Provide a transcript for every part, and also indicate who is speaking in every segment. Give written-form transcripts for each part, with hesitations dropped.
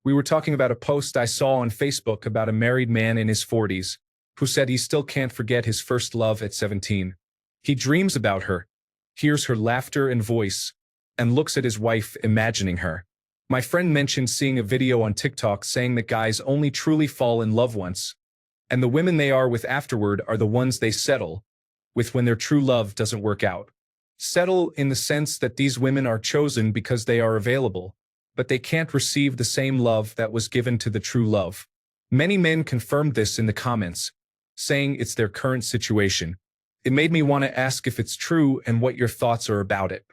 Speaker 1: We were talking about a post I saw on Facebook about a married man in his 40s who said he still can't forget his first love at 17. He dreams about her, hears her laughter and voice, and looks at his wife imagining her. My friend mentioned seeing a video on TikTok saying that guys only truly fall in love once, and the women they are with afterward are the ones they settle with when their true love doesn't work out. Settle in the sense that these women are chosen because they are available, but they can't receive the same love that was given to the true love. Many men confirmed this in the comments, saying it's their current situation. It made me want to ask if it's true and what your thoughts are about it.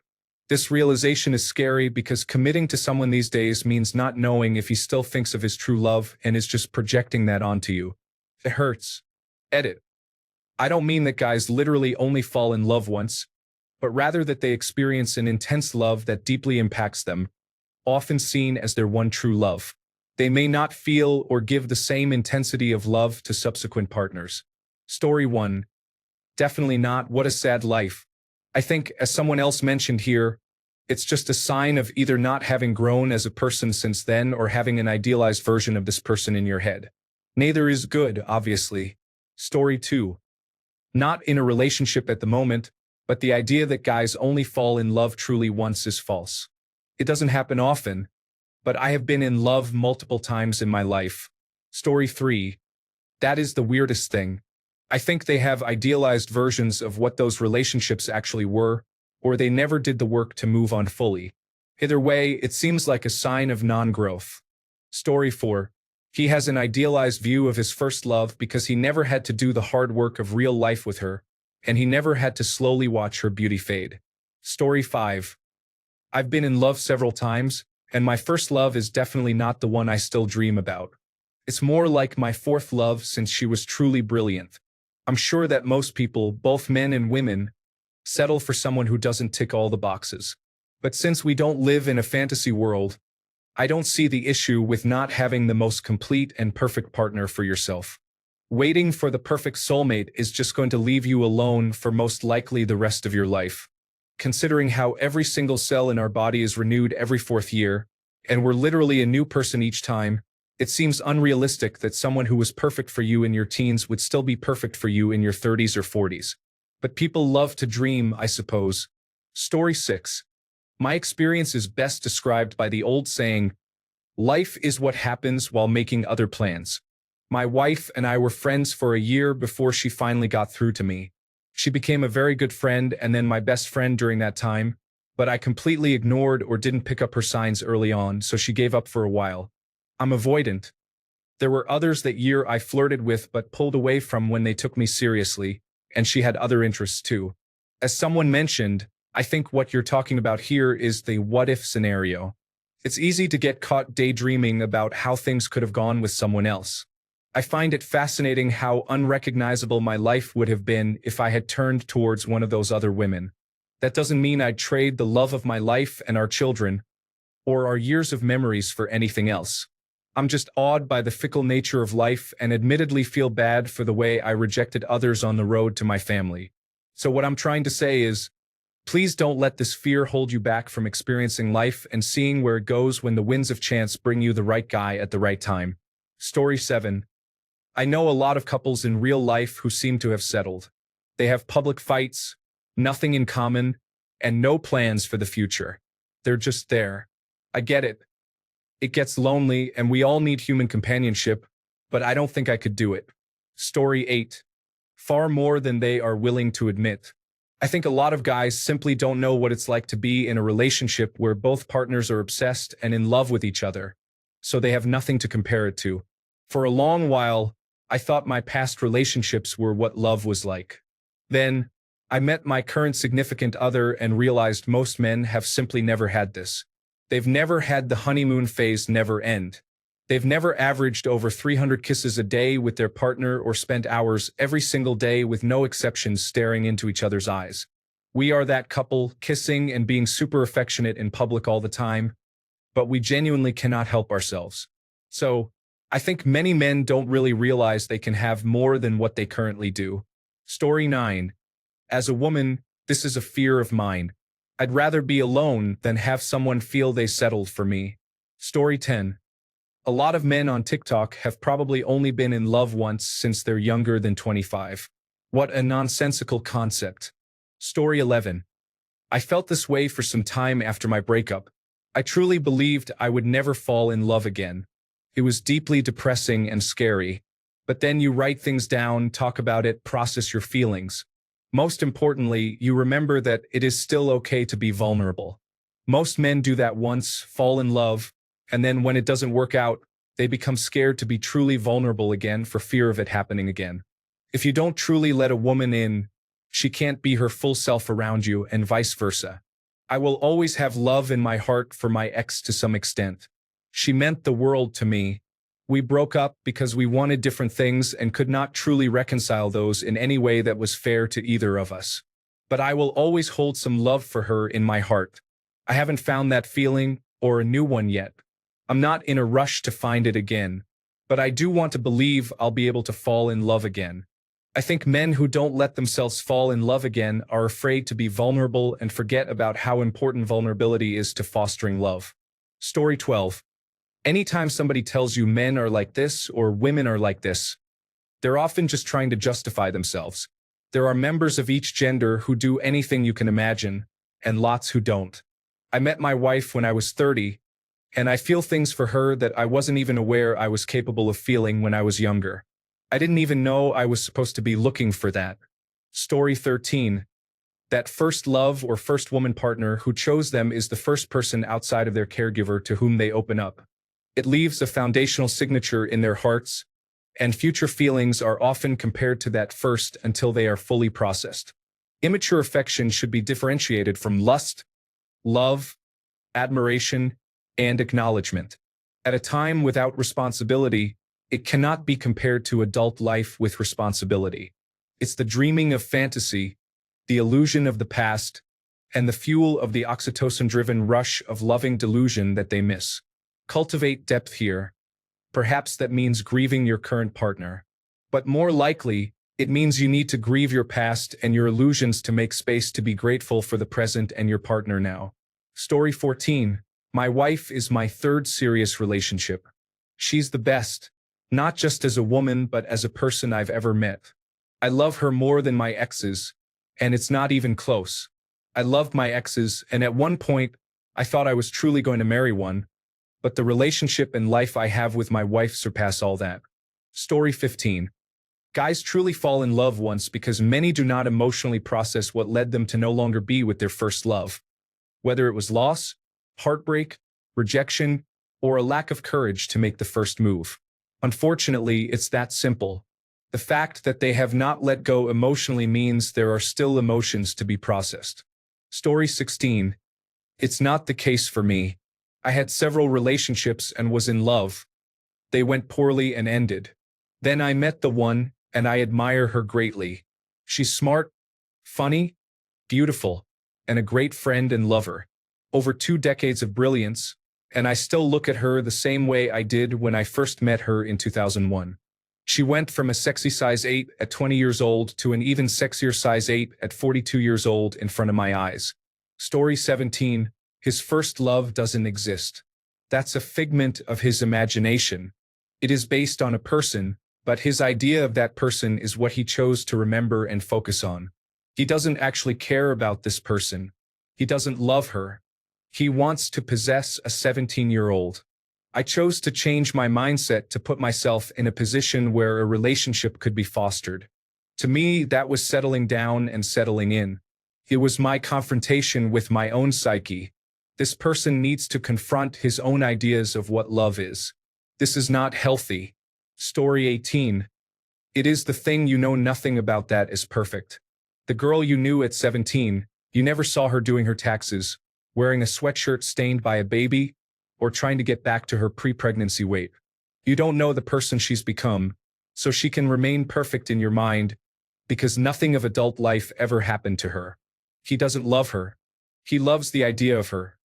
Speaker 1: This realization is scary because committing to someone these days means not knowing if he still thinks of his true love and is just projecting that onto you. It hurts. Edit. I don't mean that guys literally only fall in love once, but rather that they experience an intense love that deeply impacts them, often seen as their one true love. They may not feel or give the same intensity of love to subsequent partners. Story 1. Definitely not. What a sad life. I think, as someone else mentioned here, it's just a sign of either not having grown as a person since then or having an idealized version of this person in your head. Neither is good, obviously. Story 2. Not in a relationship at the moment, but the idea that guys only fall in love truly once is false. It doesn't happen often, but I have been in love multiple times in my life. Story 3. That is the weirdest thing. I think they have idealized versions of what those relationships actually were, or they never did the work to move on fully. Either way, it seems like a sign of non-growth. Story 4. He has an idealized view of his first love because he never had to do the hard work of real life with her, and he never had to slowly watch her beauty fade. Story 5. I've been in love several times, and my first love is definitely not the one I still dream about. It's more like my fourth love since she was truly brilliant. I'm sure that most people, both men and women, settle for someone who doesn't tick all the boxes. But since we don't live in a fantasy world, I don't see the issue with not having the most complete and perfect partner for yourself. Waiting for the perfect soulmate is just going to leave you alone for most likely the rest of your life. Considering how every single cell in our body is renewed every 4th year, and we're literally a new person each time, it seems unrealistic that someone who was perfect for you in your teens would still be perfect for you in your 30s or 40s. But people love to dream, I suppose. Story 6. My experience is best described by the old saying, life is what happens while making other plans. My wife and I were friends for a year before she finally got through to me. She became a very good friend and then my best friend during that time, but I completely ignored or didn't pick up her signs early on, so she gave up for a while. I'm avoidant. There were others that year I flirted with but pulled away from when they took me seriously, and she had other interests too. As someone mentioned, I think what you're talking about here is the what-if scenario. It's easy to get caught daydreaming about how things could have gone with someone else. I find it fascinating how unrecognizable my life would have been if I had turned towards one of those other women. That doesn't mean I'd trade the love of my life and our children, or our years of memories for anything else. I'm just awed by the fickle nature of life and admittedly feel bad for the way I rejected others on the road to my family. So what I'm trying to say is, please don't let this fear hold you back from experiencing life and seeing where it goes when the winds of chance bring you the right guy at the right time. Story 7. I know a lot of couples in real life who seem to have settled. They have public fights, nothing in common, and no plans for the future. They're just there. I get it. It gets lonely and we all need human companionship, but I don't think I could do it. Story 8. Far more than they are willing to admit. I think a lot of guys simply don't know what it's like to be in a relationship where both partners are obsessed and in love with each other, so they have nothing to compare it to. For a long while, I thought my past relationships were what love was like. Then, I met my current significant other and realized most men have simply never had this. They've never had the honeymoon phase never end. They've never averaged over 300 kisses a day with their partner or spent hours every single day with no exceptions staring into each other's eyes. We are that couple, kissing and being super affectionate in public all the time, but we genuinely cannot help ourselves. So, I think many men don't really realize they can have more than what they currently do. Story 9. As a woman, this is a fear of mine. I'd rather be alone than have someone feel they settled for me. Story 10. A lot of men on TikTok have probably only been in love once since they're younger than 25. What a nonsensical concept. Story 11. I felt this way for some time after my breakup. I truly believed I would never fall in love again. It was deeply depressing and scary. But then you write things down, talk about it, process your feelings. Most importantly, you remember that it is still okay to be vulnerable. Most men do that once, fall in love, and then when it doesn't work out, they become scared to be truly vulnerable again for fear of it happening again. If you don't truly let a woman in, she can't be her full self around you, and vice versa. I will always have love in my heart for my ex to some extent. She meant the world to me. We broke up because we wanted different things and could not truly reconcile those in any way that was fair to either of us. But I will always hold some love for her in my heart. I haven't found that feeling or a new one yet. I'm not in a rush to find it again, but I do want to believe I'll be able to fall in love again. I think men who don't let themselves fall in love again are afraid to be vulnerable and forget about how important vulnerability is to fostering love. Story 12. Anytime somebody tells you men are like this or women are like this, they're often just trying to justify themselves. There are members of each gender who do anything you can imagine, and lots who don't. I met my wife when I was 30, and I feel things for her that I wasn't even aware I was capable of feeling when I was younger. I didn't even know I was supposed to be looking for that. Story 13. That first love or first woman partner who chose them is the first person outside of their caregiver to whom they open up. It leaves a foundational signature in their hearts, and future feelings are often compared to that first until they are fully processed. Immature affection should be differentiated from lust, love, admiration, and acknowledgement. At a time without responsibility, it cannot be compared to adult life with responsibility. It's the dreaming of fantasy, the illusion of the past, and the fuel of the oxytocin-driven rush of loving delusion that they miss. Cultivate depth here. Perhaps that means grieving your current partner. But more likely, it means you need to grieve your past and your illusions to make space to be grateful for the present and your partner now. Story 14. My wife is my third serious relationship. She's the best, not just as a woman but as a person I've ever met. I love her more than my exes, and it's not even close. I loved my exes, and at one point, I thought I was truly going to marry one, but the relationship and life I have with my wife surpass all that. Story 15. Guys truly fall in love once because many do not emotionally process what led them to no longer be with their first love. Whether it was loss, heartbreak, rejection, or a lack of courage to make the first move. Unfortunately, it's that simple. The fact that they have not let go emotionally means there are still emotions to be processed. Story 16. It's not the case for me. I had several relationships and was in love. They went poorly and ended. Then I met the one, and I admire her greatly. She's smart, funny, beautiful, and a great friend and lover. Over 2 decades of brilliance, and I still look at her the same way I did when I first met her in 2001. She went from a sexy size 8 at 20 years old to an even sexier size 8 at 42 years old in front of my eyes. Story 17. His first love doesn't exist. That's a figment of his imagination. It is based on a person, but his idea of that person is what he chose to remember and focus on. He doesn't actually care about this person. He doesn't love her. He wants to possess a 17-year-old. I chose to change my mindset to put myself in a position where a relationship could be fostered. To me, that was settling down and settling in. It was my confrontation with my own psyche. This person needs to confront his own ideas of what love is. This is not healthy. Story 18. It is the thing you know nothing about that is perfect. The girl you knew at 17, you never saw her doing her taxes, wearing a sweatshirt stained by a baby, or trying to get back to her pre-pregnancy weight. You don't know the person she's become, so she can remain perfect in your mind, because nothing of adult life ever happened to her. He doesn't love her. He loves the idea of her.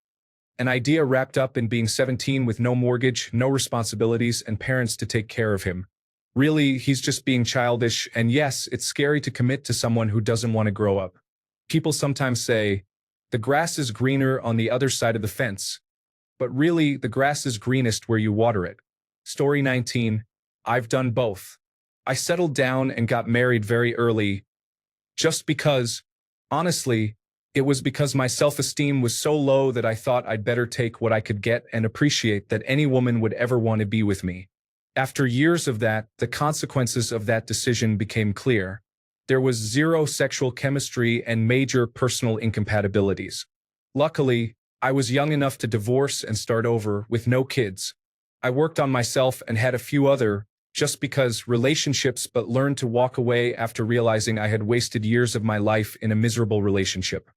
Speaker 1: An idea wrapped up in being 17 with no mortgage, no responsibilities, and parents to take care of him. Really, he's just being childish, and yes, it's scary to commit to someone who doesn't want to grow up. People sometimes say, the grass is greener on the other side of the fence. But really, the grass is greenest where you water it. Story 19. I've done both. I settled down and got married very early, just because, honestly, it was because my self-esteem was so low that I thought I'd better take what I could get and appreciate that any woman would ever want to be with me. After years of that, the consequences of that decision became clear. There was zero sexual chemistry and major personal incompatibilities. Luckily, I was young enough to divorce and start over with no kids. I worked on myself and had a few other, just because, relationships, but learned to walk away after realizing I had wasted years of my life in a miserable relationship.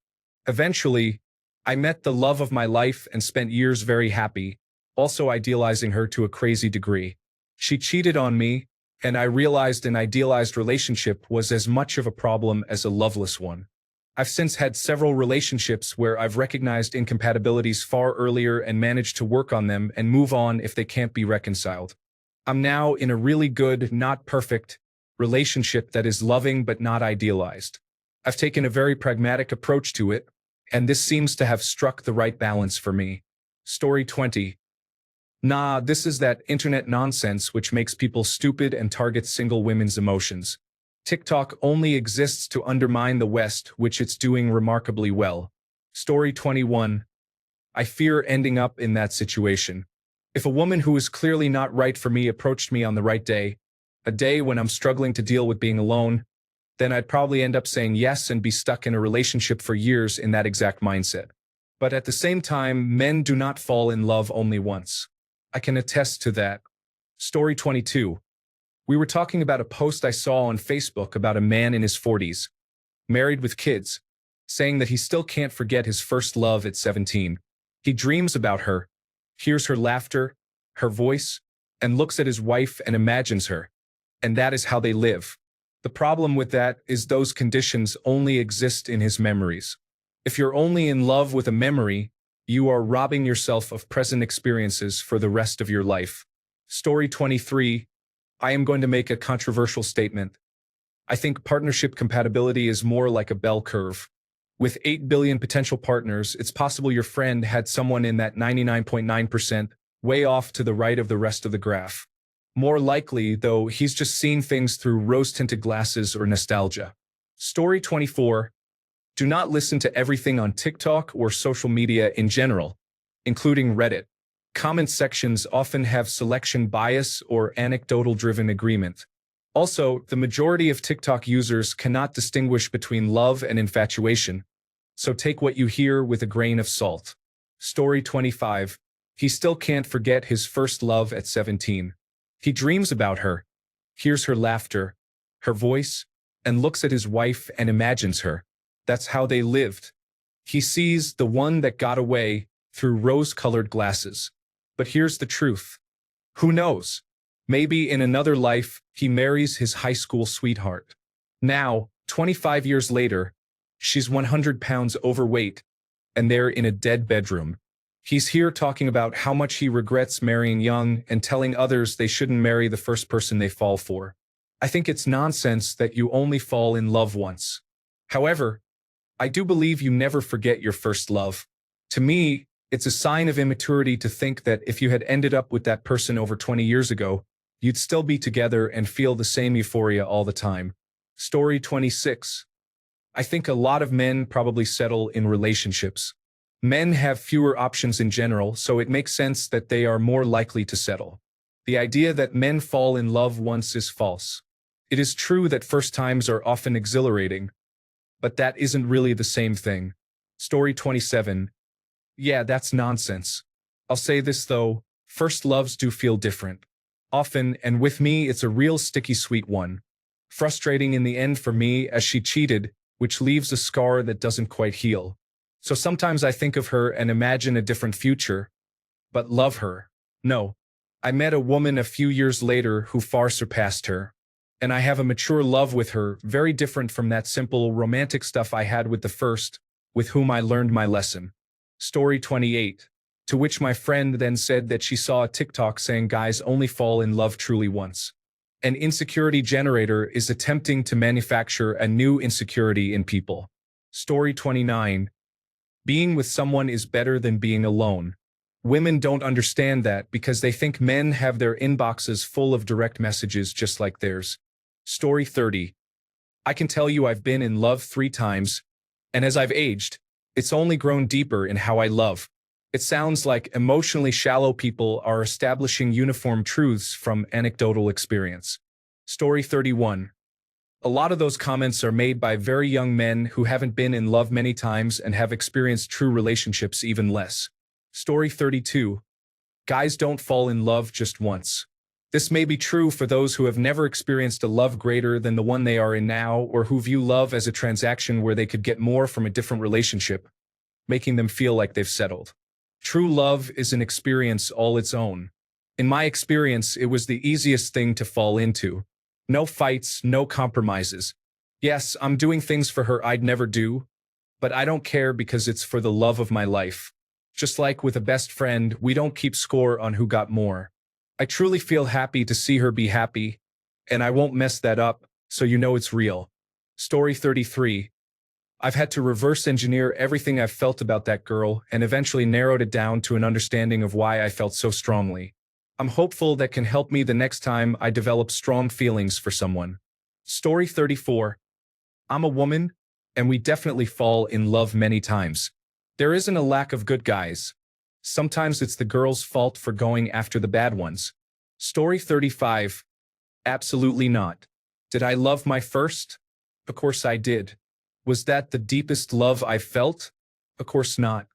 Speaker 1: Eventually, I met the love of my life and spent years very happy, also idealizing her to a crazy degree. She cheated on me, and I realized an idealized relationship was as much of a problem as a loveless one. I've since had several relationships where I've recognized incompatibilities far earlier and managed to work on them and move on if they can't be reconciled. I'm now in a really good, not perfect, relationship that is loving but not idealized. I've taken a very pragmatic approach to it, and this seems to have struck the right balance for me. Story 20. Nah, this is that internet nonsense which makes people stupid and targets single women's emotions. TikTok only exists to undermine the West, which it's doing remarkably well. Story 21. I fear ending up in that situation. If a woman who is clearly not right for me approached me on the right day, a day when I'm struggling to deal with being alone, then I'd probably end up saying yes and be stuck in a relationship for years in that exact mindset. But at the same time, men do not fall in love only once. I can attest to that. Story 22. We were talking about a post I saw on Facebook about a man in his 40s, married with kids, saying that he still can't forget his first love at 17. He dreams about her, hears her laughter, her voice, and looks at his wife and imagines her. And that is how they live. The problem with that is those conditions only exist in his memories. If you're only in love with a memory, you are robbing yourself of present experiences for the rest of your life. Story 23. I am going to make a controversial statement. I think partnership compatibility is more like a bell curve. With 8 billion potential partners, it's possible your friend had someone in that 99.9%, way off to the right of the rest of the graph. More likely, though, he's just seeing things through rose-tinted glasses or nostalgia. Story 24. Do not listen to everything on TikTok or social media in general, including Reddit. Comment sections often have selection bias or anecdotal-driven agreement. Also, the majority of TikTok users cannot distinguish between love and infatuation, so take what you hear with a grain of salt. Story 25. He still can't forget his first love at 17. He dreams about her, hears her laughter, her voice, and looks at his wife and imagines her. That's how they lived. He sees the one that got away through rose-colored glasses. But here's the truth. Who knows? Maybe in another life, he marries his high school sweetheart. Now, 25 years later, she's 100 pounds overweight, and they're in a dead bedroom. He's here talking about how much he regrets marrying young and telling others they shouldn't marry the first person they fall for. I think it's nonsense that you only fall in love once. However, I do believe you never forget your first love. To me, it's a sign of immaturity to think that if you had ended up with that person over 20 years ago, you'd still be together and feel the same euphoria all the time. Story 26. I think a lot of men probably settle in relationships. Men have fewer options in general, so it makes sense that they are more likely to settle. The idea that men fall in love once is false. It is true that first times are often exhilarating, but that isn't really the same thing. Story 27. Yeah, that's nonsense. I'll say this though, first loves do feel different. Often, and with me, it's a real sticky sweet one. Frustrating in the end for me as she cheated, which leaves a scar that doesn't quite heal. So sometimes I think of her and imagine a different future, but love her. No. I met a woman a few years later who far surpassed her. And I have a mature love with her, very different from that simple romantic stuff I had with the first, with whom I learned my lesson. Story 28. To which my friend then said that she saw a TikTok saying guys only fall in love truly once. An insecurity generator is attempting to manufacture a new insecurity in people. Story 29. Being with someone is better than being alone. Women don't understand that because they think men have their inboxes full of direct messages just like theirs. Story 30. I can tell you I've been in love 3 times, and as I've aged, it's only grown deeper in how I love. It sounds like emotionally shallow people are establishing uniform truths from anecdotal experience. Story 31. A lot of those comments are made by very young men who haven't been in love many times and have experienced true relationships even less. Story 32. Guys don't fall in love just once. This may be true for those who have never experienced a love greater than the one they are in now, or who view love as a transaction where they could get more from a different relationship, making them feel like they've settled. True love is an experience all its own. In my experience, it was the easiest thing to fall into. No fights, no compromises. Yes, I'm doing things for her I'd never do, but I don't care because it's for the love of my life. Just like with a best friend, we don't keep score on who got more. I truly feel happy to see her be happy, and I won't mess that up, so you know it's real. Story 33. I've had to reverse engineer everything I've felt about that girl and eventually narrowed it down to an understanding of why I felt so strongly. I'm hopeful that can help me the next time I develop strong feelings for someone. Story 34. I'm a woman, and we definitely fall in love many times. There isn't a lack of good guys. Sometimes it's the girl's fault for going after the bad ones. Story 35. Absolutely not. Did I love my first? Of course I did. Was that the deepest love I've felt? Of course not.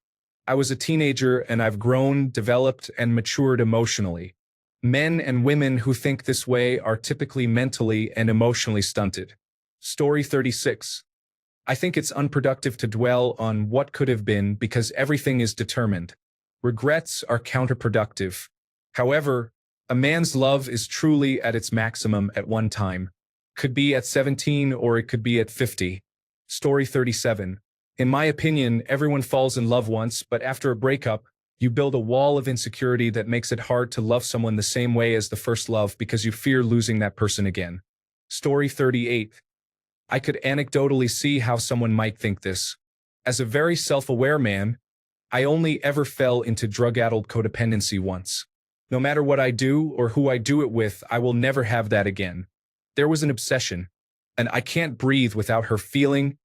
Speaker 1: I was a teenager and I've grown, developed, and matured emotionally. Men and women who think this way are typically mentally and emotionally stunted. Story 36. I think it's unproductive to dwell on what could have been because everything is determined. Regrets are counterproductive. However, a man's love is truly at its maximum at one time. Could be at 17 or it could be at 50. Story 37. In my opinion, everyone falls in love once, but after a breakup, you build a wall of insecurity that makes it hard to love someone the same way as the first love because you fear losing that person again. Story 38. I could anecdotally see how someone might think this. As a very self-aware man, I only ever fell into drug-addled codependency once. No matter what I do or who I do it with, I will never have that again. There was an obsession, and I can't breathe without her feeling,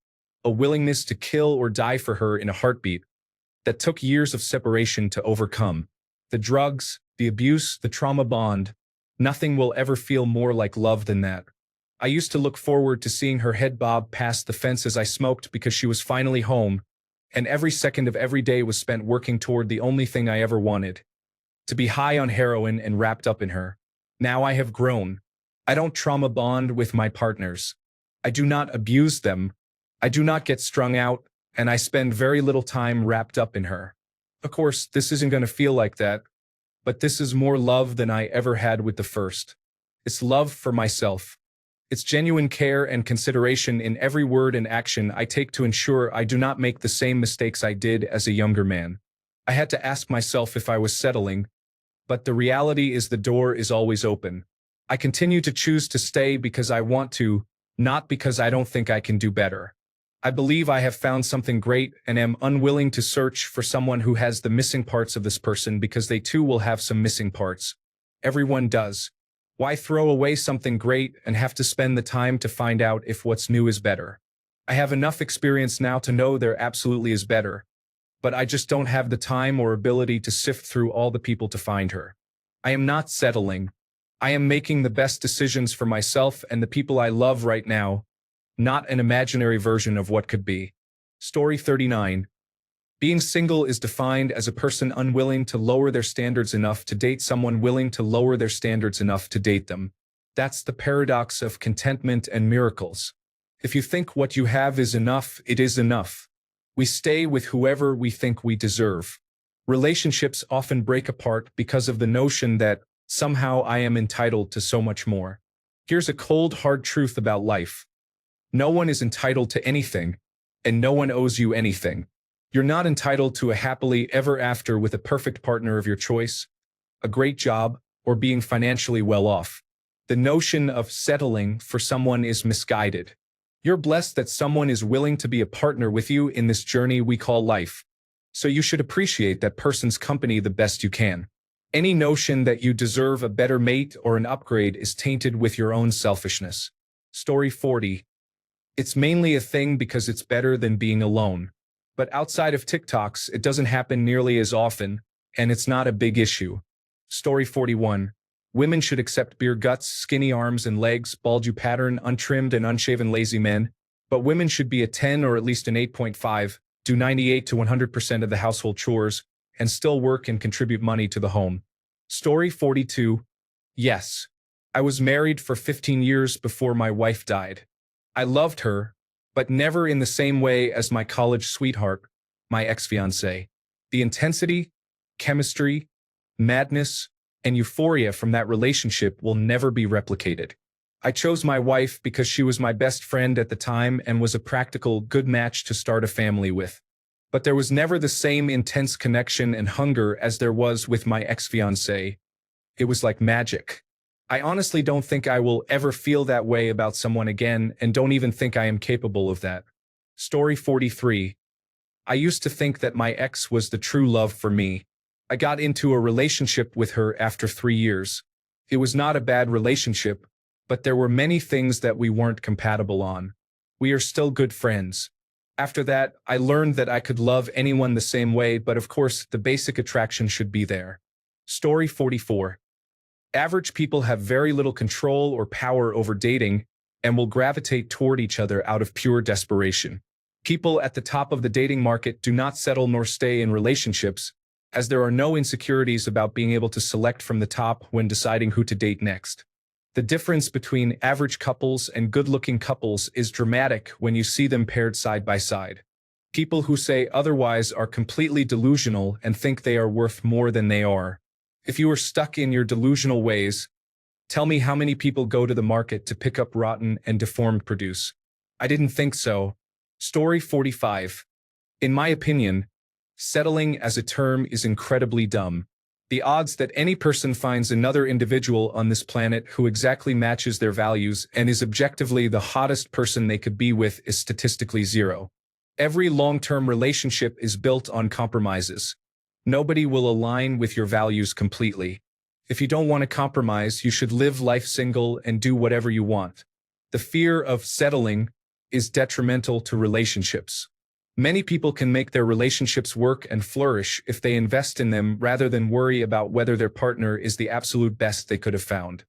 Speaker 1: a willingness to kill or die for her in a heartbeat, that took years of separation to overcome. The drugs, the abuse, the trauma bond, nothing will ever feel more like love than that. I used to look forward to seeing her head bob past the fence as I smoked because she was finally home, and every second of every day was spent working toward the only thing I ever wanted, to be high on heroin and wrapped up in her. Now I have grown. I don't trauma bond with my partners. I do not abuse them. I do not get strung out, and I spend very little time wrapped up in her. Of course, this isn't going to feel like that, but this is more love than I ever had with the first. It's love for myself. It's genuine care and consideration in every word and action I take to ensure I do not make the same mistakes I did as a younger man. I had to ask myself if I was settling, but the reality is the door is always open. I continue to choose to stay because I want to, not because I don't think I can do better. I believe I have found something great and am unwilling to search for someone who has the missing parts of this person because they too will have some missing parts. Everyone does. Why throw away something great and have to spend the time to find out if what's new is better? I have enough experience now to know there absolutely is better, but I just don't have the time or ability to sift through all the people to find her. I am not settling. I am making the best decisions for myself and the people I love right now, not an imaginary version of what could be. Story 39. Being single is defined as a person unwilling to lower their standards enough to date someone willing to lower their standards enough to date them. That's the paradox of contentment and miracles. If you think what you have is enough, it is enough. We stay with whoever we think we deserve. Relationships often break apart because of the notion that somehow I am entitled to so much more. Here's a cold, hard truth about life. No one is entitled to anything, and no one owes you anything. You're not entitled to a happily ever after with a perfect partner of your choice, a great job, or being financially well off. The notion of settling for someone is misguided. You're blessed that someone is willing to be a partner with you in this journey we call life. So you should appreciate that person's company the best you can. Any notion that you deserve a better mate or an upgrade is tainted with your own selfishness. Story 40. It's mainly a thing because it's better than being alone. But outside of TikToks, it doesn't happen nearly as often, and it's not a big issue. Story 41. Women should accept beer guts, skinny arms and legs, bald pattern, untrimmed and unshaven lazy men. But women should be a 10 or at least an 8.5, do 98 to 100% of the household chores, and still work and contribute money to the home. Story 42. Yes. I was married for 15 years before my wife died. I loved her, but never in the same way as my college sweetheart, my ex-fiancée. The intensity, chemistry, madness, and euphoria from that relationship will never be replicated. I chose my wife because she was my best friend at the time and was a practical, good match to start a family with. But there was never the same intense connection and hunger as there was with my ex-fiancée. It was like magic. I honestly don't think I will ever feel that way about someone again and don't even think I am capable of that. Story 43. I used to think that my ex was the true love for me. I got into a relationship with her after 3 years. It was not a bad relationship, but there were many things that we weren't compatible on. We are still good friends. After that, I learned that I could love anyone the same way, but of course, the basic attraction should be there. Story 44. Average people have very little control or power over dating and will gravitate toward each other out of pure desperation. People at the top of the dating market do not settle nor stay in relationships, as there are no insecurities about being able to select from the top when deciding who to date next. The difference between average couples and good-looking couples is dramatic when you see them paired side by side. People who say otherwise are completely delusional and think they are worth more than they are. If you are stuck in your delusional ways, tell me how many people go to the market to pick up rotten and deformed produce. I didn't think so. Story 45. In my opinion, settling as a term is incredibly dumb. The odds that any person finds another individual on this planet who exactly matches their values and is objectively the hottest person they could be with is statistically zero. Every long-term relationship is built on compromises. Nobody will align with your values completely. If you don't want to compromise, you should live life single and do whatever you want. The fear of settling is detrimental to relationships. Many people can make their relationships work and flourish if they invest in them rather than worry about whether their partner is the absolute best they could have found.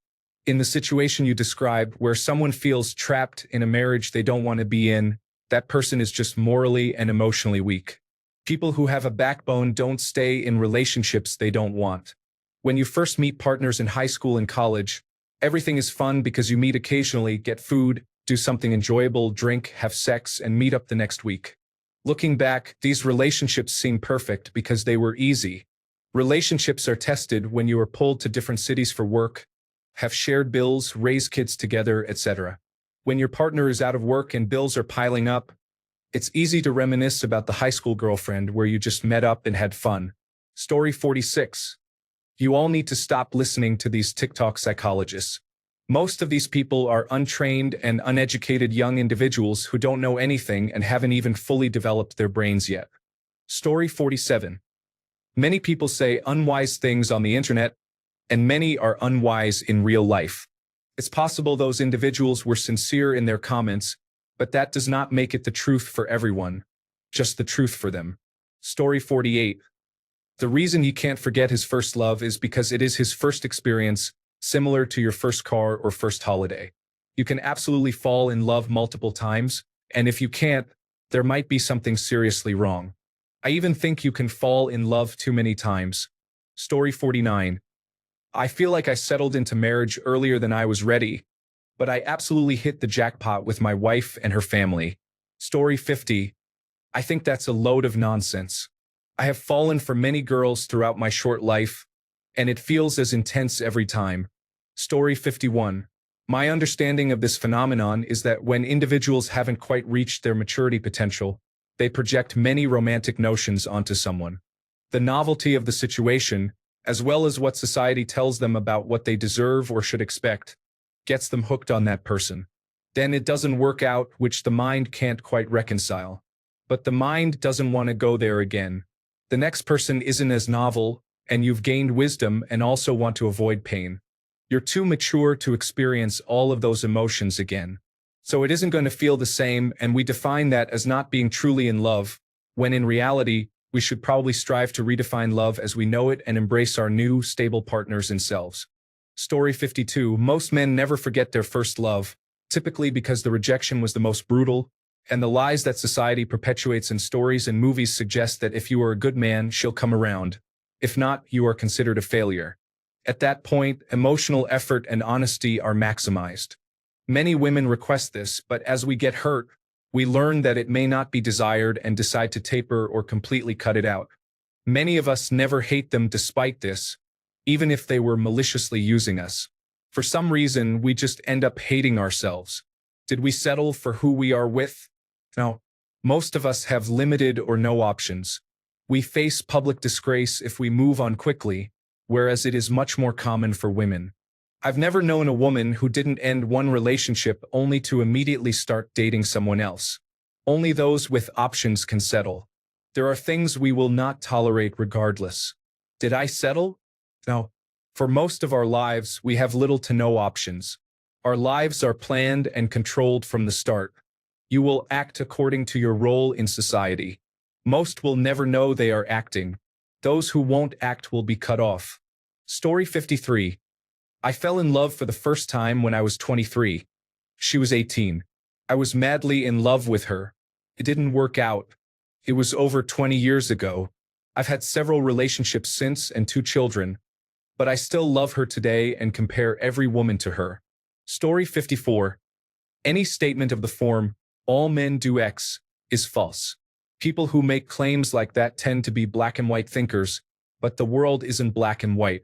Speaker 1: In the situation you described, where someone feels trapped in a marriage they don't want to be in, that person is just morally and emotionally weak. People who have a backbone don't stay in relationships they don't want. When you first meet partners in high school and college, everything is fun because you meet occasionally, get food, do something enjoyable, drink, have sex, and meet up the next week. Looking back, these relationships seem perfect because they were easy. Relationships are tested when you are pulled to different cities for work, have shared bills, raise kids together, etc. When your partner is out of work and bills are piling up, it's easy to reminisce about the high school girlfriend where you just met up and had fun. Story 46. You all need to stop listening to these TikTok psychologists. Most of these people are untrained and uneducated young individuals who don't know anything and haven't even fully developed their brains yet. Story 47. Many people say unwise things on the internet, and many are unwise in real life. It's possible those individuals were sincere in their comments, but that does not make it the truth for everyone, just the truth for them. Story 48. The reason he can't forget his first love is because it is his first experience, similar to your first car or first holiday. You can absolutely fall in love multiple times, and if you can't, there might be something seriously wrong. I even think you can fall in love too many times. Story 49. I feel like I settled into marriage earlier than I was ready, but I absolutely hit the jackpot with my wife and her family. Story 50. I think that's a load of nonsense. I have fallen for many girls throughout my short life, and it feels as intense every time. Story 51. My understanding of this phenomenon is that when individuals haven't quite reached their maturity potential, they project many romantic notions onto someone. The novelty of the situation, as well as what society tells them about what they deserve or should expect, gets them hooked on that person. Then it doesn't work out, which the mind can't quite reconcile. But the mind doesn't want to go there again. The next person isn't as novel, and you've gained wisdom and also want to avoid pain. You're too mature to experience all of those emotions again. So it isn't going to feel the same, and we define that as not being truly in love, when in reality, we should probably strive to redefine love as we know it and embrace our new, stable partners and selves. Story 52. Most men never forget their first love, typically because the rejection was the most brutal, and the lies that society perpetuates in stories and movies suggest that if you are a good man, she'll come around. If not, you are considered a failure. At that point, emotional effort and honesty are maximized. Many women request this, but as we get hurt, we learn that it may not be desired and decide to taper or completely cut it out. Many of us never hate them despite this, even if they were maliciously using us. For some reason, we just end up hating ourselves. Did we settle for who we are with? No. Most of us have limited or no options. We face public disgrace if we move on quickly, whereas it is much more common for women. I've never known a woman who didn't end one relationship only to immediately start dating someone else. Only those with options can settle. There are things we will not tolerate regardless. Did I settle? No. For most of our lives, we have little to no options. Our lives are planned and controlled from the start. You will act according to your role in society. Most will never know they are acting. Those who won't act will be cut off. Story 53. I fell in love for the first time when I was 23. She was 18. I was madly in love with her. It didn't work out. It was over 20 years ago. I've had several relationships since and 2 children, but I still love her today and compare every woman to her. Story 54. Any statement of the form, all men do X, is false. People who make claims like that tend to be black and white thinkers, but the world isn't black and white.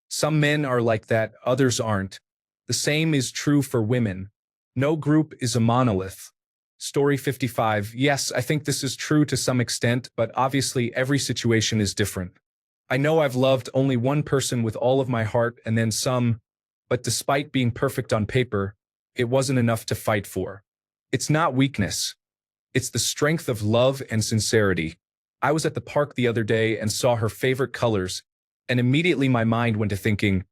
Speaker 1: Some men are like that, others aren't. The same is true for women. No group is a monolith. Story 55. Yes, I think this is true to some extent, but obviously every situation is different. I know I've loved only one person with all of my heart and then some, but despite being perfect on paper, it wasn't enough to fight for. It's not weakness. It's the strength of love and sincerity. I was at the park the other day and saw her favorite colors, and immediately my mind went to thinking,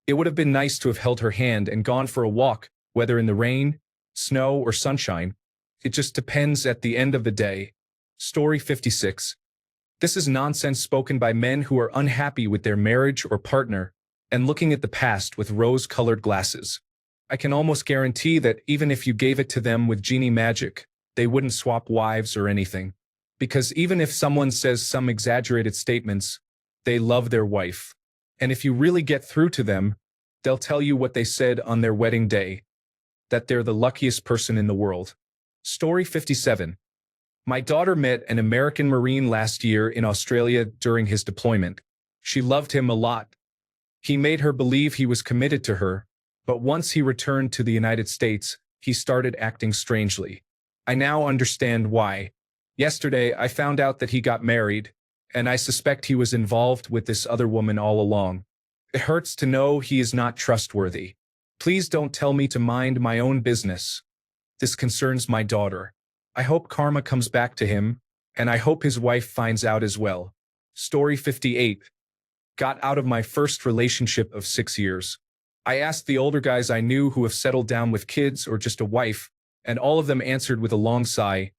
Speaker 1: it would have been nice to have held her hand and gone for a walk, whether in the rain, snow, or sunshine. It just depends at the end of the day. Story 56. This is nonsense spoken by men who are unhappy with their marriage or partner and looking at the past with rose-colored glasses. I can almost guarantee that even if you gave it to them with genie magic, they wouldn't swap wives or anything. Because even if someone says some exaggerated statements, they love their wife. And if you really get through to them, they'll tell you what they said on their wedding day, that they're the luckiest person in the world. Story 57. My daughter met an American Marine last year in Australia during his deployment. She loved him a lot. He made her believe he was committed to her, but once he returned to the United States, he started acting strangely. I now understand why. Yesterday, I found out that he got married, and I suspect he was involved with this other woman all along. It hurts to know he is not trustworthy. Please don't tell me to mind my own business. This concerns my daughter. I hope karma comes back to him, and I hope his wife finds out as well. Story 58. Got out of my first relationship of 6 years. I asked the older guys I knew who have settled down with kids or just a wife, and all of them answered with a long sigh.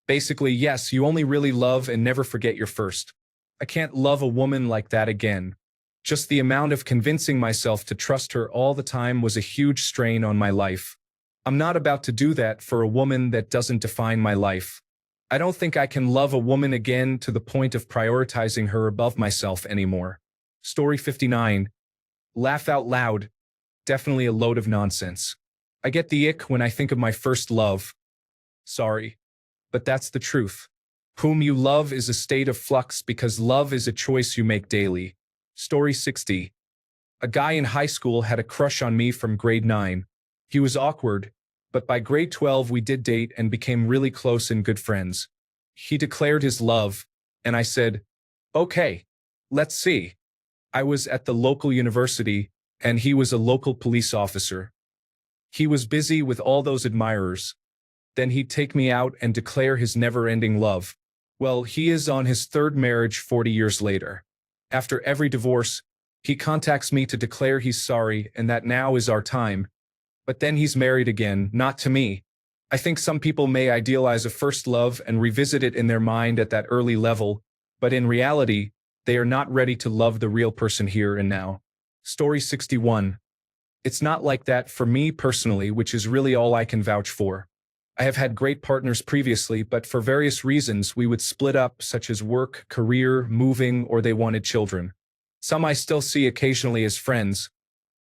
Speaker 1: Basically, yes, you only really love and never forget your first. I can't love a woman like that again. Just the amount of convincing myself to trust her all the time was a huge strain on my life. I'm not about to do that for a woman that doesn't define my life. I don't think I can love a woman again to the point of prioritizing her above myself anymore. Story 59. Laugh out loud. Definitely a load of nonsense. I get the ick when I think of my first love. Sorry, but that's the truth. Whom you love is a state of flux because love is a choice you make daily. Story 60. A guy in high school had a crush on me from grade 9. He was awkward, but by grade 12 we did date and became really close and good friends. He declared his love, and I said, okay, let's see. I was at the local university, and he was a local police officer. He was busy with all those admirers. Then he'd take me out and declare his never-ending love. Well, he is on his third marriage 40 years later. After every divorce, he contacts me to declare he's sorry and that now is our time. But then he's married again, not to me. I think some people may idealize a first love and revisit it in their mind at that early level, but in reality, they are not ready to love the real person here and now. Story 61. It's not like that for me personally, which is really all I can vouch for. I have had great partners previously, but for various reasons we would split up, such as work, career, moving, or they wanted children. Some I still see occasionally as friends,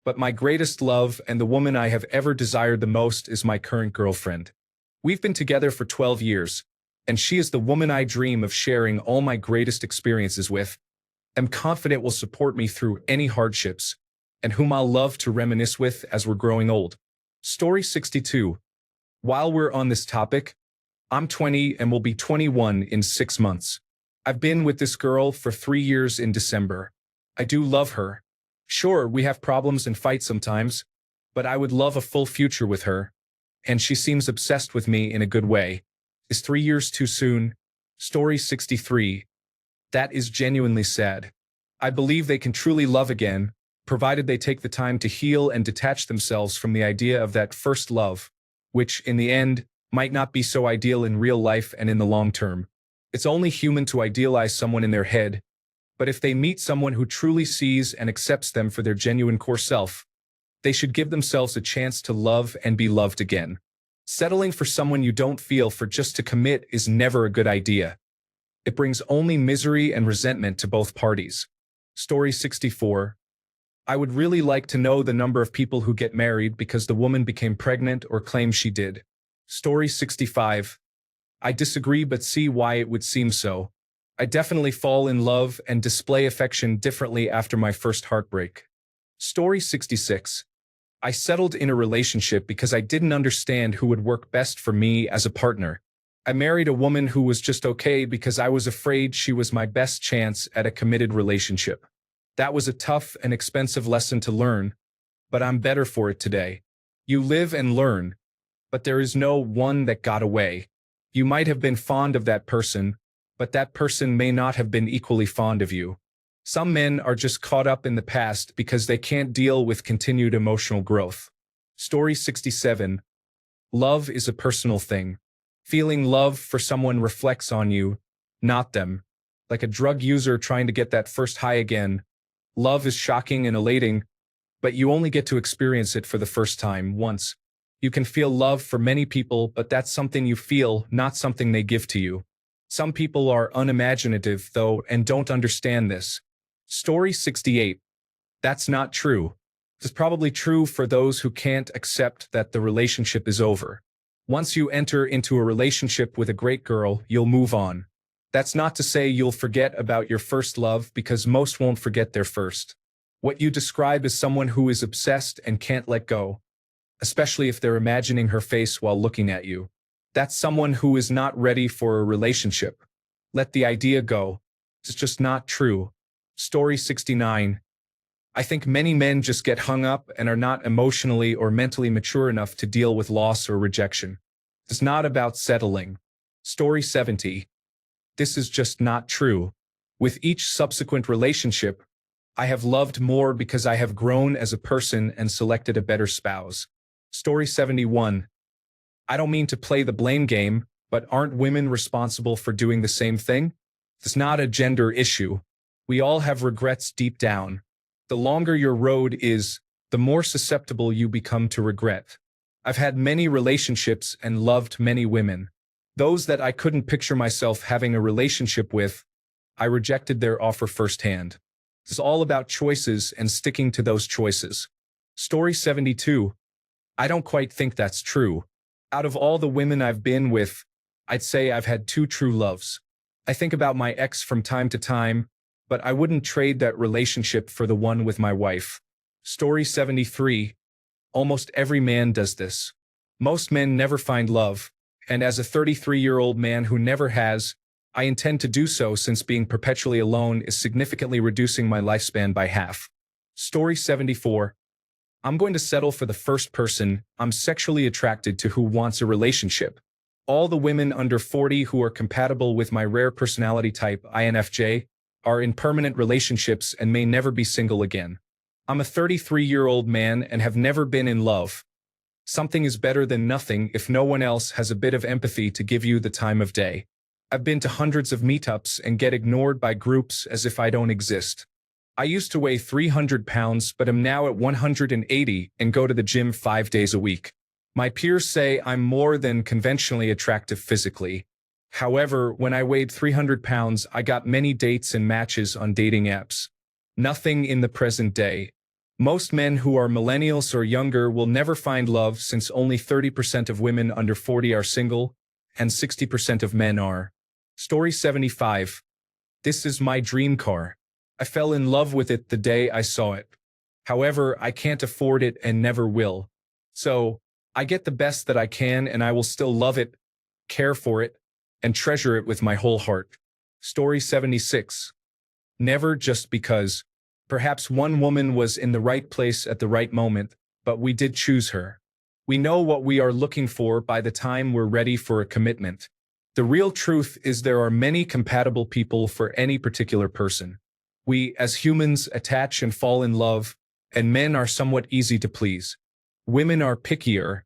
Speaker 1: but my greatest love and the woman I have ever desired the most is my current girlfriend. We've been together for 12 years, and she is the woman I dream of sharing all my greatest experiences with, am confident will support me through any hardships, and whom I'll love to reminisce with as we're growing old. Story 62. While we're on this topic, I'm 20 and will be 21 in 6 months. I've been with this girl for 3 years in December. I do love her. Sure, we have problems and fight sometimes, but I would love a full future with her. And she seems obsessed with me in a good way. Is 3 years too soon? Story 63. That is genuinely sad. I believe they can truly love again, provided they take the time to heal and detach themselves from the idea of that first love, which, in the end, might not be so ideal in real life and in the long term. It's only human to idealize someone in their head, but if they meet someone who truly sees and accepts them for their genuine core self, they should give themselves a chance to love and be loved again. Settling for someone you don't feel for just to commit is never a good idea. It brings only misery and resentment to both parties. Story 64. I would really like to know the number of people who get married because the woman became pregnant or claims she did. Story 65. I disagree but see why it would seem so. I definitely fall in love and display affection differently after my first heartbreak. Story 66. I settled in a relationship because I didn't understand who would work best for me as a partner. I married a woman who was just okay because I was afraid she was my best chance at a committed relationship. That was a tough and expensive lesson to learn, but I'm better for it today. You live and learn, but there is no one that got away. You might have been fond of that person, but that person may not have been equally fond of you. Some men are just caught up in the past because they can't deal with continued emotional growth. Story 67. Love is a personal thing. Feeling love for someone reflects on you, not them. Like a drug user trying to get that first high again. Love is shocking and elating, but you only get to experience it for the first time once. You can feel love for many people, but that's something you feel, not something they give to you. Some people are unimaginative, though, and don't understand this. Story 68. That's not true. It's probably true for those who can't accept that the relationship is over. Once you enter into a relationship with a great girl, you'll move on. That's not to say you'll forget about your first love, because most won't forget their first. What you describe as someone who is obsessed and can't let go, especially if they're imagining her face while looking at you. That's someone who is not ready for a relationship. Let the idea go. It's just not true. Story 69. I think many men just get hung up and are not emotionally or mentally mature enough to deal with loss or rejection. It's not about settling. Story 70. This is just not true. With each subsequent relationship, I have loved more because I have grown as a person and selected a better spouse. Story 71. I don't mean to play the blame game, but aren't women responsible for doing the same thing? It's not a gender issue. We all have regrets deep down. The longer your road is, the more susceptible you become to regret. I've had many relationships and loved many women. Those that I couldn't picture myself having a relationship with, I rejected their offer firsthand. It's all about choices and sticking to those choices. Story 72. I don't quite think that's true. Out of all the women I've been with, I'd say I've had 2 true loves. I think about my ex from time to time, but I wouldn't trade that relationship for the one with my wife. Story 73. Almost every man does this. Most men never find love, and as a 33-year-old man who never has, I intend to do so since being perpetually alone is significantly reducing my lifespan by half. Story 74. I'm going to settle for the first person I'm sexually attracted to who wants a relationship. All the women under 40 who are compatible with my rare personality type, INFJ, are in permanent relationships and may never be single again. I'm a 33-year-old man and have never been in love. Something is better than nothing if no one else has a bit of empathy to give you the time of day. I've been to hundreds of meetups and get ignored by groups as if I don't exist. I used to weigh 300 pounds but am now at 180 and go to the gym 5 days a week. My peers say I'm more than conventionally attractive physically. However, when I weighed 300 pounds, I got many dates and matches on dating apps. Nothing in the present day. Most men who are millennials or younger will never find love since only 30% of women under 40 are single and 60% of men are. Story 75. This is my dream car. I fell in love with it the day I saw it. However, I can't afford it and never will. So, I get the best that I can and I will still love it, care for it, and treasure it with my whole heart. Story 76. Never just because. Perhaps one woman was in the right place at the right moment, but we did choose her. We know what we are looking for by the time we're ready for a commitment. The real truth is there are many compatible people for any particular person. We, as humans, attach and fall in love, and men are somewhat easy to please. Women are pickier.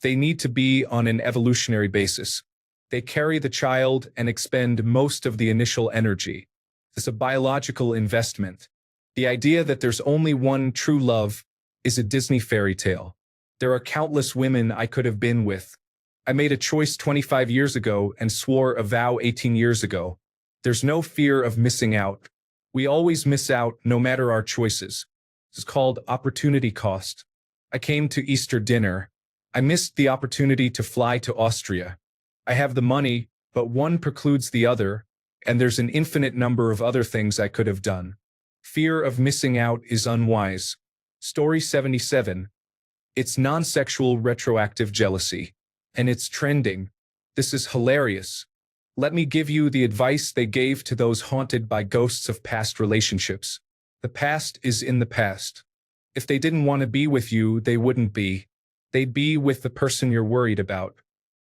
Speaker 1: They need to be on an evolutionary basis. They carry the child and expend most of the initial energy. It's a biological investment. The idea that there's only one true love is a Disney fairy tale. There are countless women I could have been with. I made a choice 25 years ago and swore a vow 18 years ago. There's no fear of missing out. We always miss out, no matter our choices. It's called opportunity cost. I came to Easter dinner. I missed the opportunity to fly to Austria. I have the money, but one precludes the other, and there's an infinite number of other things I could have done. Fear of missing out is unwise. Story 77. It's non-sexual retroactive jealousy. And it's trending. This is hilarious. Let me give you the advice they gave to those haunted by ghosts of past relationships. The past is in the past. If they didn't want to be with you, they wouldn't be. They'd be with the person you're worried about.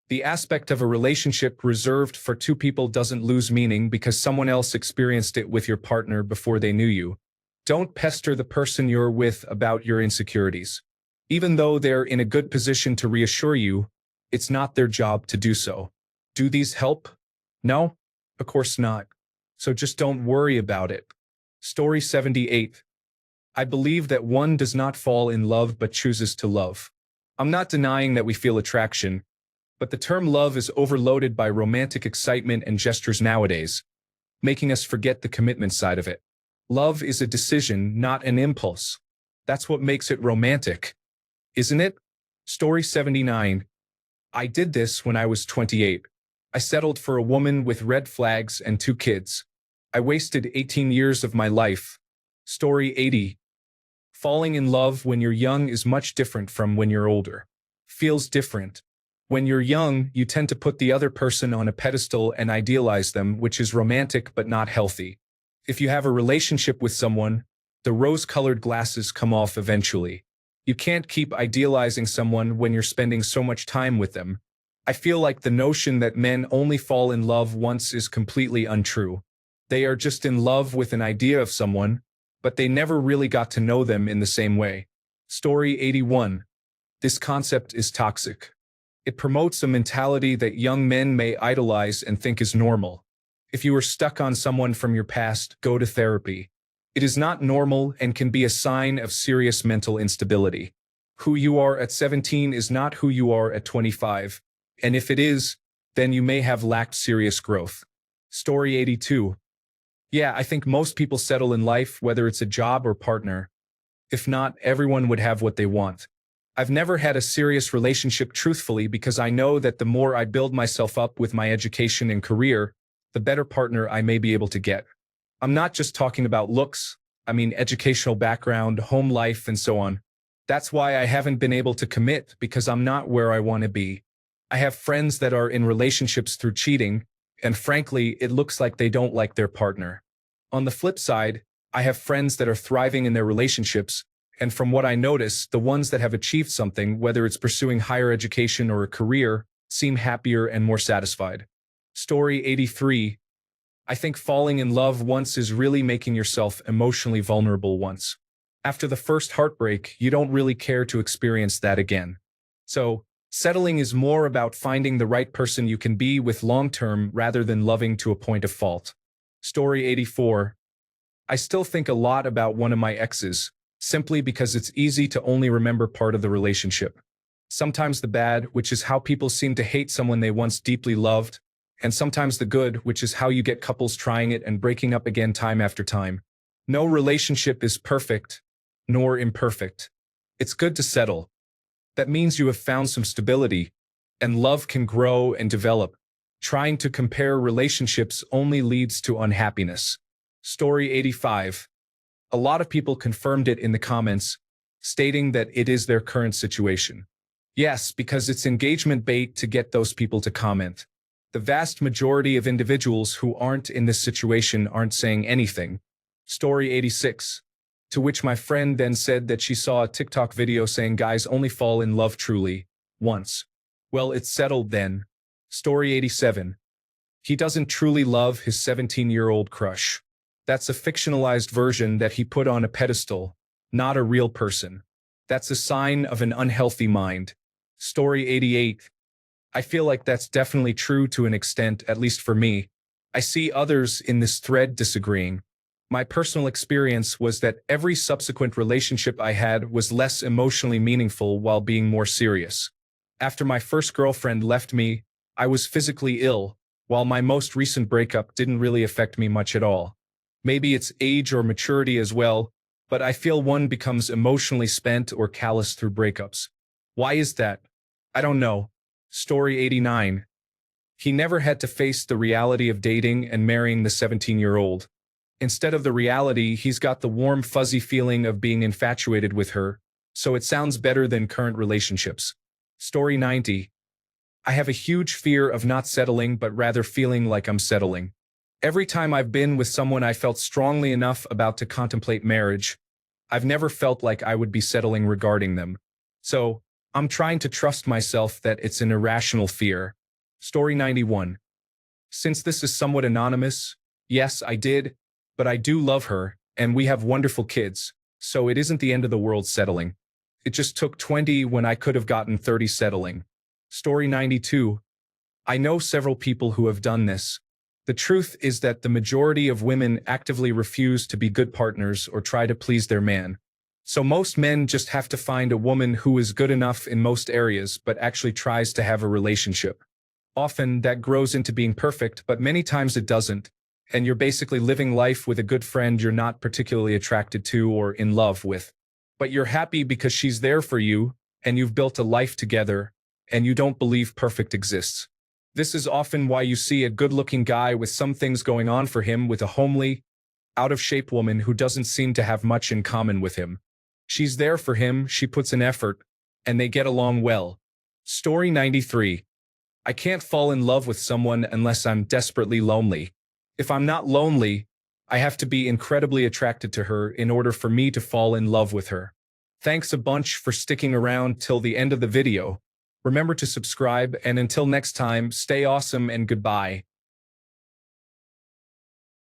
Speaker 1: The aspect of a relationship reserved for two people doesn't lose meaning because someone else experienced it with your partner before they knew you. Don't pester the person you're with about your insecurities. Even though they're in a good position to reassure you, it's not their job to do so. Do these help? No? Of course not. So just don't worry about it. Story 78. I believe that one does not fall in love but chooses to love. I'm not denying that we feel attraction, but the term love is overloaded by romantic excitement and gestures nowadays, making us forget the commitment side of it. Love is a decision, not an impulse. That's what makes it romantic, isn't it? Story 79. I did this when I was 28. I settled for a woman with red flags and 2 kids. I wasted 18 years of my life. Story 80. Falling in love when you're young is much different from when you're older. Feels different. When you're young, you tend to put the other person on a pedestal and idealize them, which is romantic but not healthy. If you have a relationship with someone, the rose-colored glasses come off eventually. You can't keep idealizing someone when you're spending so much time with them. I feel like the notion that men only fall in love once is completely untrue. They are just in love with an idea of someone, but they never really got to know them in the same way. Story 81. This concept is toxic. It promotes a mentality that young men may idolize and think is normal. If you are stuck on someone from your past, go to therapy. It is not normal and can be a sign of serious mental instability. Who you are at 17 is not who you are at 25, and if it is, then you may have lacked serious growth. Story 82. Yeah, I think most people settle in life, whether it's a job or partner. If not, everyone would have what they want. I've never had a serious relationship truthfully because I know that the more I build myself up with my education and career, the better partner I may be able to get. I'm not just talking about looks, I mean educational background, home life, and so on. That's why I haven't been able to commit because I'm not where I want to be. I have friends that are in relationships through cheating, and frankly, it looks like they don't like their partner. On the flip side, I have friends that are thriving in their relationships, and from what I notice, the ones that have achieved something, whether it's pursuing higher education or a career, seem happier and more satisfied. Story 83. I think falling in love once is really making yourself emotionally vulnerable once. After the first heartbreak, you don't really care to experience that again. So, settling is more about finding the right person you can be with long-term rather than loving to a point of fault. Story 84. I still think a lot about one of my exes, simply because it's easy to only remember part of the relationship. Sometimes the bad, which is how people seem to hate someone they once deeply loved, and sometimes the good, which is how you get couples trying it and breaking up again time after time. No relationship is perfect, nor imperfect. It's good to settle. That means you have found some stability, and love can grow and develop. Trying to compare relationships only leads to unhappiness. Story 85. A lot of people confirmed it in the comments, stating that it is their current situation. Yes, because it's engagement bait to get those people to comment. The vast majority of individuals who aren't in this situation aren't saying anything. Story 86. To which my friend then said that she saw a TikTok video saying guys only fall in love truly once. Well, it's settled then. Story 87. He doesn't truly love his 17-year-old crush. That's a fictionalized version that he put on a pedestal, not a real person. That's a sign of an unhealthy mind. Story 88. I feel like that's definitely true to an extent, at least for me. I see others in this thread disagreeing. My personal experience was that every subsequent relationship I had was less emotionally meaningful while being more serious. After my first girlfriend left me, I was physically ill, while my most recent breakup didn't really affect me much at all. Maybe it's age or maturity as well, but I feel one becomes emotionally spent or callous through breakups. Why is that? I don't know. Story 89. He never had to face the reality of dating and marrying the 17-year-old. Instead of the reality, he's got the warm, fuzzy feeling of being infatuated with her, so it sounds better than current relationships. Story 90. I have a huge fear of not settling but rather feeling like I'm settling. Every time I've been with someone I felt strongly enough about to contemplate marriage, I've never felt like I would be settling regarding them. So, I'm trying to trust myself that it's an irrational fear. Story 91. Since this is somewhat anonymous, yes, I did, but I do love her, and we have wonderful kids, so it isn't the end of the world settling. It just took 20 when I could have gotten 30 settling. Story 92. I know several people who have done this. The truth is that the majority of women actively refuse to be good partners or try to please their man. So most men just have to find a woman who is good enough in most areas but actually tries to have a relationship. Often that grows into being perfect, but many times it doesn't, and you're basically living life with a good friend you're not particularly attracted to or in love with. But you're happy because she's there for you, and you've built a life together, and you don't believe perfect exists. This is often why you see a good-looking guy with some things going on for him with a homely, out-of-shape woman who doesn't seem to have much in common with him. She's there for him, she puts in effort, and they get along well. Story 93. I can't fall in love with someone unless I'm desperately lonely. If I'm not lonely, I have to be incredibly attracted to her in order for me to fall in love with her. Thanks a bunch for sticking around till the end of the video. Remember to subscribe, and until next time, stay awesome and goodbye.